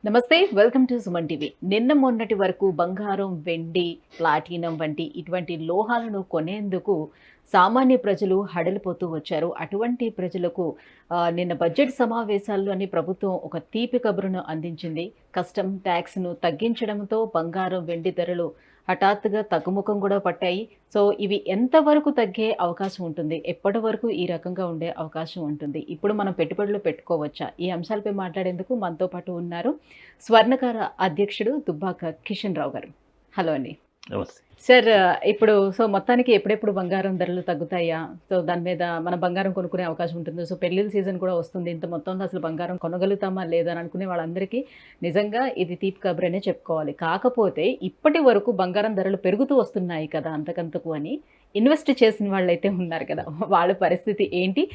నమస్తే, welcome to Suman TV. నిన్న మొన్నటి వరకు బంగారం, వెండి, ప్లాటినం వంటి ఇటువంటి లోహాలను కొనేందుకు సామాన్య ప్రజలు హడలిపోతూ వచ్చారు. అటువంటి ప్రజలకు నిన్న బడ్జెట్ సమావేశాల్లోని ప్రభుత్వం ఒక తీపి కబురును అందించింది. కస్టమ్ ట్యాక్స్ను తగ్గించడంతో బంగారం, వెండి ధరలు హఠాత్తుగా తగ్గుముఖం కూడా పట్టాయి. సో ఇవి ఎంతవరకు తగ్గే అవకాశం ఉంటుంది? ఎప్పటి వరకు ఈ రకంగా ఉండే అవకాశం ఉంటుంది? ఇప్పుడు మనం పెట్టుబడులు పెట్టుకోవచ్చా? ఈ అంశాలపై మాట్లాడేందుకు మనతో పాటు ఉన్నారు స్వర్ణకార అధ్యక్షుడు దుబ్బాక కిషన్ రావు గారు. హలో అండి. నమస్తే. సార్, ఇప్పుడు మొత్తానికి ఎప్పుడెప్పుడు బంగారం ధరలు తగ్గుతాయా? దాని మీద మన బంగారం కొనుక్కునే అవకాశం ఉంటుంది. పెళ్ళిళ్ళ సీజన్ కూడా వస్తుంది. ఇంత మొత్తంలో అసలు బంగారం కొనగలుగుతామా లేదా అని అనుకునే వాళ్ళందరికీ నిజంగా ఇది తీపి కబురనే చెప్పుకోవాలి. కాకపోతే ఇప్పటి వరకు బంగారం ధరలు పెరుగుతూ వస్తున్నాయి కదా అంతకంతకు అని ఇన్వెస్ట్ చేసిన వాళ్ళైతే ఉన్నారు కదా, వాళ్ళ పరిస్థితి ఏంటి?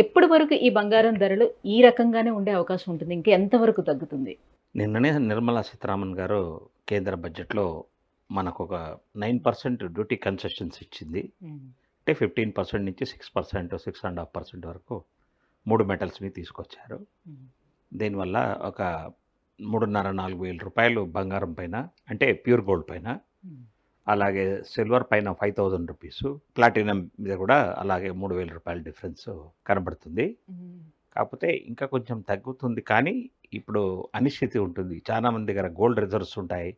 ఎప్పటి వరకు ఈ బంగారం ధరలు ఈ రకంగానే ఉండే అవకాశం ఉంటుంది? ఇంకా ఎంతవరకు తగ్గుతుంది? నిన్ననే నిర్మలా సీతారామన్ గారు కేంద్ర బడ్జెట్లో మనకు ఒక 9% డ్యూటీ కన్సెషన్స్ ఇచ్చింది. అంటే 15% నుంచి 6%, 6.5% వరకు 3 మెటల్స్ మీద తీసుకొచ్చారు. దీనివల్ల ఒక 3,500-4 వేల రూపాయలు బంగారం పైన, అంటే ప్యూర్ గోల్డ్ పైన, అలాగే సిల్వర్ పైన 5,000 రూపీస్, ప్లాటినం మీద కూడా అలాగే 3,000 రూపాయల డిఫరెన్స్ కనబడుతుంది. కాకపోతే ఇంకా కొంచెం తగ్గుతుంది, కానీ ఇప్పుడు అనిశ్చితి ఉంటుంది. చాలా మంది దగ్గర గోల్డ్ రిజర్వ్స్ ఉంటాయి.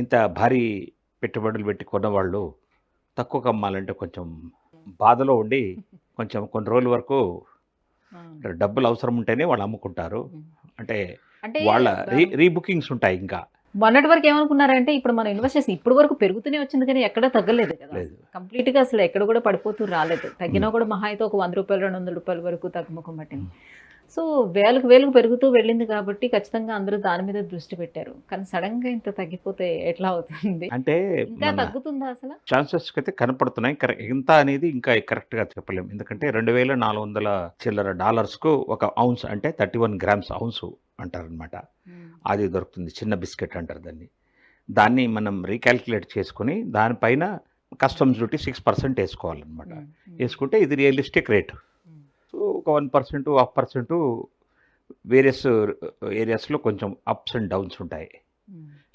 ఇంత భారీ పెట్టుబడులు పెట్టి కొన్నవాళ్ళు తక్కువకు అమ్మాలంటే కొంచెం బాధలో ఉండి కొంచెం కొన్ని రోజుల వరకు డబ్బులు అవసరం ఉంటేనే వాళ్ళు అమ్ముకుంటారు. అంటే వాళ్ళ రీబుకింగ్స్ ఉంటాయి. ఇంకా మొన్నటి వరకు ఏమనుకున్నారంటే ఇప్పుడు మనం ఇన్వెస్ట్ చేసి ఇప్పుడు వరకు పెరుగుతూనే వచ్చింది, కానీ ఎక్కడ తగ్గలేదు కదా, కంప్లీట్ గా అసలు ఎక్కడ కూడా పడిపోతూ రాలేదు. తగ్గినా కూడా మహా అయితే ఒక 100 రూపాయలు 200 రూపాయల వరకు తగ్గుముఖం పట్టింది. సో వేలకు పెరుగుతూ వెళ్ళింది కాబట్టి ఖచ్చితంగా అందరూ దాని మీద దృష్టి పెట్టారు. కానీ సడన్ గా ఇంత తగ్గిపోతే ఎట్లా అవుతుంది? అంటే ఇంకా తగ్గుతుందా అసలు? ఛాన్సెస్ అయితే కనపడుతున్నాయి. ఎంత అనేది ఇంకా కరెక్ట్ గా చెప్పలేము. ఎందుకంటే 2,400 చిల్లర డాలర్స్కు ఒక ఔన్స్, అంటే 31 గ్రామ్స్ ఔన్స్ అంటారనమాట. అది దొరుకుతుంది. చిన్న బిస్కెట్ అంటారు దాన్ని మనం రీకాల్కులేట్ చేసుకుని దానిపైన కస్టమ్స్ డ్యూటీ 6% వేసుకోవాలన్నమాట. వేసుకుంటే ఇది రియలిస్టిక్ రేటు. సో ఒక 1%, 1% వేరియస్ ఏరియాస్లో కొంచెం అప్స్ అండ్ డౌన్స్ ఉంటాయి.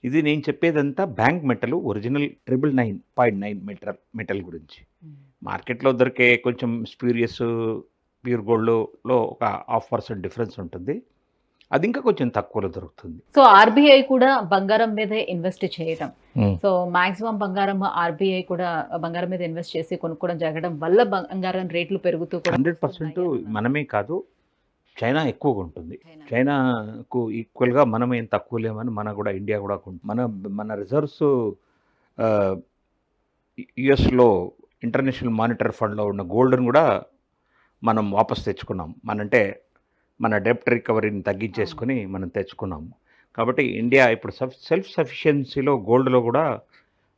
ఇది నేను చెప్పేదంతా బ్యాంక్ మెటల్, ఒరిజినల్ 999.9 మెటల్ గురించి. మార్కెట్లో దొరికే కొంచెం స్ప్యూరియస్ ప్యూర్ గోల్డ్లో ఒక 0.5% డిఫరెన్స్ ఉంటుంది. అది ఇంకా కొంచెం తక్కువలో దొరుకుతుంది. సో ఆర్బీఐ కూడా బంగారం మీద ఇన్వెస్ట్ చేయడం, సో మాక్సిమం బంగారం ఆర్బీఐ కూడా బంగారం మీద ఇన్వెస్ట్ చేసి కొనుక్కోవడం జరగడం వల్ల బంగారం రేట్లు పెరుగుతూ 100% మనమే కాదు, చైనా ఎక్కువగా ఉంటుంది. చైనాకు ఈక్వల్గా మనం ఏం తక్కువ లేమని ఇండియా కూడా మన రిజర్వ్స్ యుఎస్లో ఇంటర్నేషనల్ మానిటరీ ఫండ్లో ఉన్న గోల్డ్ని కూడా మనం వాపస్ తెచ్చుకున్నాం. మన డెప్ట్ రికవరీని తగ్గించేసుకొని మనం తెచ్చుకున్నాము. కాబట్టి ఇండియా ఇప్పుడు సెల్ఫ్ సఫిషియన్సీలో గోల్డ్లో కూడా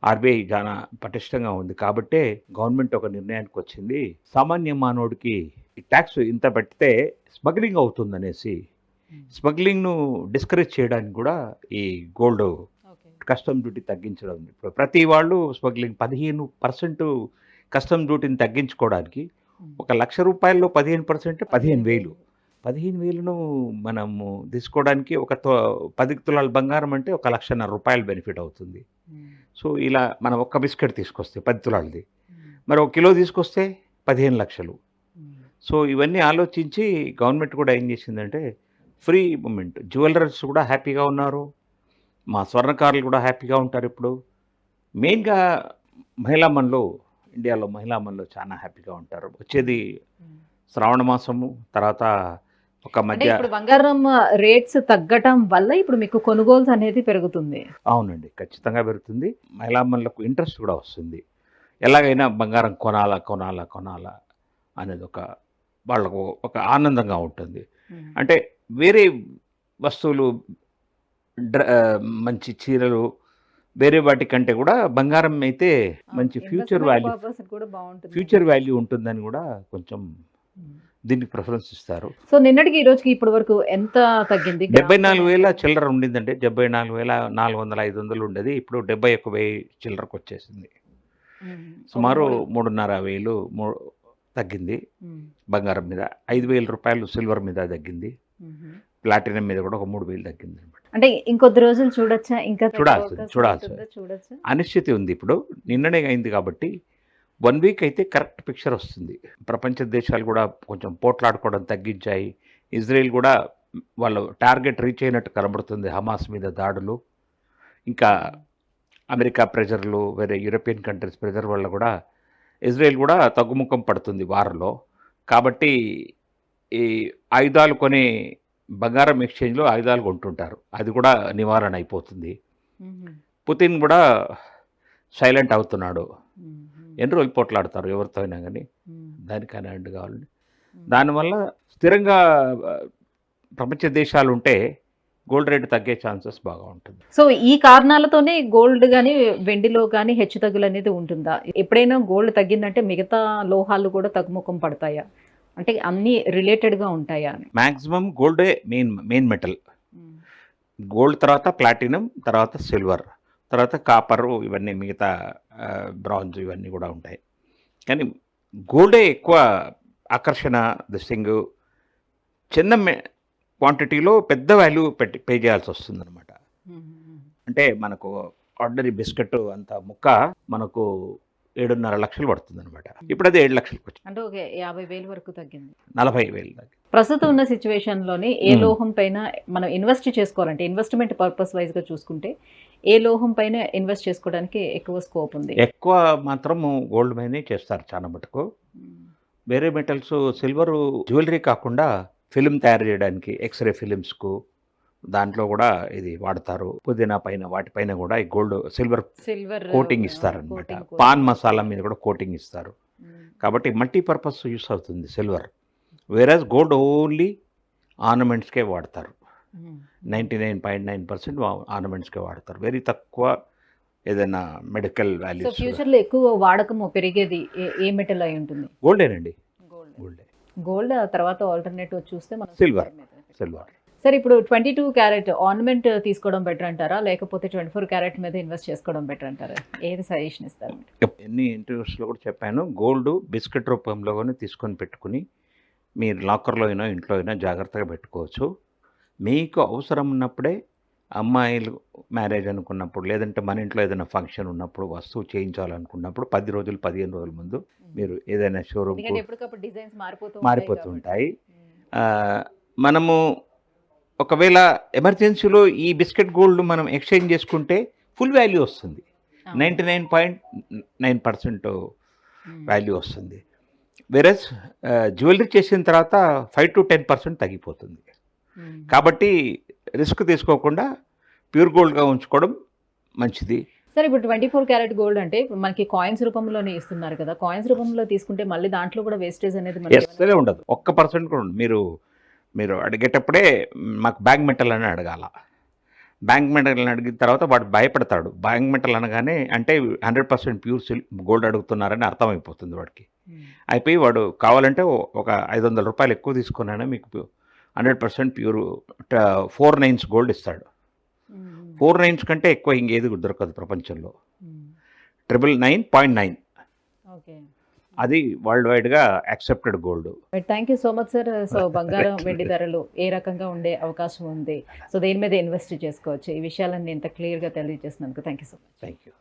ఆర్బీఐ చాలా పటిష్టంగా ఉంది. కాబట్టే గవర్నమెంట్ ఒక నిర్ణయానికి వచ్చింది, సామాన్య మానవుడికి ఈ ట్యాక్స్ ఇంత పెడితే స్మగ్లింగ్ అవుతుందనేసి స్మగ్లింగ్ను డిస్కరేజ్ చేయడానికి కూడా ఈ గోల్డ్ కస్టమ్ డ్యూటీ తగ్గించడం. ఇప్పుడు ప్రతి వాళ్ళు స్మగ్లింగ్ 15% కస్టమ్ డ్యూటీని తగ్గించుకోవడానికి ఒక ₹1,00,000 15% 15,000. 15,000ను మనము తీసుకోవడానికి ఒక 10 తులాల బంగారం అంటే ఒక ₹1,50,000 బెనిఫిట్ అవుతుంది. సో ఇలా మనం ఒక్క బిస్కెట్ తీసుకొస్తే 10 తులాలది, మరి 1 కిలో తీసుకొస్తే 15 లక్షలు. సో ఇవన్నీ ఆలోచించి గవర్నమెంట్ కూడా ఏం చేసిందంటే ఫ్రీ మూమెంట్, జ్యువెలర్స్ కూడా హ్యాపీగా ఉన్నారు, మా స్వర్ణకారులు కూడా హ్యాపీగా ఉంటారు. ఇప్పుడు మెయిన్గా ఇండియాలో మహిళా మనులు చాలా హ్యాపీగా ఉంటారు. వచ్చేది శ్రావణ మాసము, తర్వాత ఒక మధ్య ఇప్పుడు బంగారం రేట్స్ తగ్గటం వల్ల ఇప్పుడు మీకు కొనుగోలు అనేది పెరుగుతుంది. అవునండి, ఖచ్చితంగా పెరుగుతుంది. మహిళా మనులకు ఇంట్రెస్ట్ కూడా వస్తుంది. ఎలాగైనా బంగారం కొనాలా అనేది వాళ్ళకు ఒక ఆనందంగా ఉంటుంది. అంటే వేరే వస్తువులు, మంచి చీరలు, వేరే వాటి కంటే కూడా బంగారం అయితే మంచి ఫ్యూచర్ వాల్యూ ఉంటుందని కూడా కొంచెం దీనికి ప్రిఫరెన్స్ ఇస్తారు. సో నిన్నటికి ఈ రోజుకి ఇప్పటి వరకు ఎంత తగ్గింది? 74,000 చిల్లర ఉండిందంటే 74,400-500 ఉండేది. ఇప్పుడు 71,000 చిల్లరకు వచ్చేసింది. సుమారు 3,500 తగ్గింది బంగారం మీద. 5,000 రూపాయలు సిల్వర్ మీద తగ్గింది. ప్లాటినం మీద కూడా ఒక 3,000 తగ్గింది అనమాట. అంటే ఇంకొద్ది రోజులు చూడొచ్చా? ఇంకా తగ్గే చూడాల్సింది, అవకాశం చూడాల్సింది. ఉంటుందా? చూడొచ్చా? అనిశ్చితి ఉంది ఇప్పుడు. నిన్ననే అయింది కాబట్టి 1 వీక్ అయితే కరెక్ట్ పిక్చర్ వస్తుంది. ప్రపంచ దేశాలు కూడా కొంచెం పోట్లాడుకోవడం తగ్గించాయి. ఇజ్రాయెల్ కూడా వాళ్ళు టార్గెట్ రీచ్ అయినట్టు కనబడుతుంది. హమాస్ మీద దాడులు. ఇంకా అమెరికా ప్రెజర్లు, వేరే యూరోపియన్ కంట్రీస్ ప్రెజర్ వల్ల కూడా ఇజ్రాయెల్ కూడా తగ్గుముఖం పడుతుంది వార్‌లో. కాబట్టి ఈ ఆయుధాలు కొని బంగారం ఎక్స్‌చేంజ్‌లో ఆయుధాలు కొంటుంటారు. అది కూడా నివారణ అయిపోతుంది. హుహు. పుతిన్ కూడా సైలెంట్ అవుతున్నాడు. హుహు. ఎన్ని రోజులు పోట్లాడతారు ఎవరితో అయినా గానీ. హ్మ్. దానికైనా ఎండ్ కావాలని. హ్మ్. దానివల్ల స్థిరంగా ప్రపంచ దేశాలుంటే గోల్డ్ రేట్ తగ్గే ఛాన్సెస్ బాగా ఉంటుంది. సో, ఈ కారణాలతోనే గోల్డ్ గాని, వెండిలో గాని హెచ్చుతగ్గులనేది ఉంటుందా? ఎప్పుడైనా గోల్డ్ తగ్గిందంటే మిగతా లోహాలు కూడా తగ్గుముఖం పడతాయా? అంటే అన్నీ రిలేటెడ్‌గా ఉంటాయా అని? మాక్సిమం గోల్డే మెయిన్ మెటల్. హ్మ్. గోల్డ్ తర్వాత ప్లాటినం, తర్వాత సిల్వర్, తర్వాత కాపరు ఇవన్నీ మిగతా బ్రాంజ్ ఇవన్నీ కూడా ఉంటాయి. కానీ గోల్డే ఎక్కువ ఆకర్షణ దిస్టింగు. చిన్న క్వాంటిటీలో పెద్ద వాల్యూ పే చేయాల్సొస్తుందనమాట. హుహుహు. అంటే మనకు ఆర్డినరీ బిస్కెట్ అంత ముక్క మనకు 7.5 లక్షలు పడుతుందనమాట. ఇప్పుడది 7 లక్షలకొచ్చింది. అంటే ఒక 50,000 వరకు తగ్గింది. 40,000 దాకా. ప్రస్తుతం ఉన్న సిట్యుయేషన్‌లోని ఏ హ్మ్. లోహం పైన మనం ఇన్వెస్ట్ చేసుకోవాలంటే ఇన్వెస్ట్‌మెంట్ పర్పస్ వైస్‌గా చూసుకుంటే ఏ లోహం పైన ఇన్వెస్ట్ చేసుకోవడానికి ఎక్కువ స్కోప్ ఉంది? ఎక్కువ మాత్రము గోల్డ్ మైనే చేస్తారు చాలా మటుకు. హ్మ్. వేరే మెటల్స్ సిల్వరు జ్యువెలరీ కాకుండా ఫిల్మ్ తయారు చేయడానికి ఎక్స్‌రే ఫిల్మ్స్‌కు దాంట్లో కూడా ఇది వాడతారు. పుదీనా పైన వాటిపైన కూడా ఈ సిల్వర్ సిల్వర్ కోటింగ్ ఇస్తారనమాట. కోటింగ్ పాన్ మసాలా మీద కూడా కోటింగ్ ఇస్తారు. హ్మ్. కాబట్టి మల్టీపర్పస్ యూస్ అవుతుంది సిల్వర్. వేరాజ్ గోల్డ్ ఓన్లీ ఆర్నమెంట్స్‌కే వాడతారు. హ్మ్. 99.9% ఆర్నమెంట్స్‌కే వాడతారు. వెరీ తక్కువ ఏదైనా మెడికల్ సో, వాల్యూస్. ఫ్యూచర్‌లో ఎక్కువ వాడకము పెరిగేది ఏ మెటల్ అయి ఉంటుంది? గోల్డేనండి. గోల్డ్. గోల్డే. గోల్డ్ తర్వాత ఆల్టర్‌నేటివ్ చూస్తే మనం సిల్వర్. మీద సిల్వర్. సరే, ఇప్పుడు 22 క్యారెట్ ఆర్నమెంట్ తీసుకోవడం బెటర్ అంటారా? లేకపోతే 24 క్యారెట్ మీద ఇన్వెస్ట్ చేసుకోవడం బెటర్ అంటారా? ఏది సజెషన్ ఇస్తారు మీరు? ఎన్ని ఇంటర్వ్యూస్‌లో కూడా చెప్పాను. గోల్డ్ బిస్కెట్ రూపంలో గాని తీసుకొని పెట్టుకొని మీరు లాకర్‌లో అయినా, ఇంట్లో అయినా జాగ్రత్తగా పెట్టుకోవచ్చు. మీకు అవసరం ఉన్నప్పుడే అమ్మాయిలు మ్యారేజ్ అనుకున్నప్పుడు, లేదంటే మన ఇంట్లో ఏదైనా ఫంక్షన్ ఉన్నప్పుడు, వస్తువు చేయించాలనుకున్నప్పుడు 10 రోజులు, 15 రోజుల ముందు మీరు ఏదైనా షోరూమ్‌కు ఎందుకంటే ఎప్పటికప్పుడు డిజైన్స్ మారిపోతూ మారిపోతూ ఉంటాయి ఉంటాయి. కాబట్టి. మనము ఒకవేళ ఎమర్జెన్సీలో ఈ బిస్కెట్ గోల్డ్ మనం ఎక్స్‌చేంజ్ చేసుకుంటే ఫుల్ వాల్యూ వస్తుంది. అవును. 99.9% హ్మ్. వాల్యూ వస్తుంది. వేరస్ జ్యువెలరీ చేసిన తర్వాత 5-10% తగ్గిపోతుంది. హ్మ్. కాబట్టి రిస్క్ తీసుకోకుండా ప్యూర్ గోల్డ్‌గా ఉంచుకోవడం మంచిది. సరే, ఇప్పుడు 24 క్యారెట్ గోల్డ్ అంటే ఇప్పుడు మనకి కాయిన్స్ రూపంలోనే ఇస్తున్నారు కదా! కాయిన్స్ రూపంలో తీసుకుంటే మళ్ళీ దాంట్లో కూడా వేస్టేజ్ అనేది మనకి అస్సలే ఉండదు. ఒక్క పర్సెంట్ కూడా ఉండదు. మీరు అడిగేటప్పుడే మాకు బ్యాంక్ మెటల్ అని అడగాల. బ్యాంక్ మెటల్ అని అడిగిన తర్వాత వాడు భయపడతాడు. బ్యాంక్ మెటల్ అనగానే అంటే 100% ప్యూర్ గోల్డ్ అడుగుతున్నారని అర్థమైపోతుంది వాడికి. హ్మ్. అయిపోయి వాడు కావాలంటే ఒక ₹500 ఎక్కువ తీసుకున్నానే మీకు 100% ప్యూర్ 4 నైన్స్ గోల్డ్ ఇస్తాడు. హ్మ్. 4 నైన్స్ కంటే ఎక్కువ ఇంకేది దొరకదు ప్రపంచంలో. హ్మ్. 999.9 ఓకే. అది వరల్డ్ వైడ్‌గా accepted gold. Thank you so much sir. So, బంగారం, వెండి ధరలు ఏ రకంగా ఉండే అవకాశం ఉంది? సో, దేని మీద ఇన్వెస్ట్ చేసుకోవచ్చు? ఈ విషయాలన్నీ ఇంత క్లియర్‌గా తెలియజేసినందుకు thank you so much. Thank you.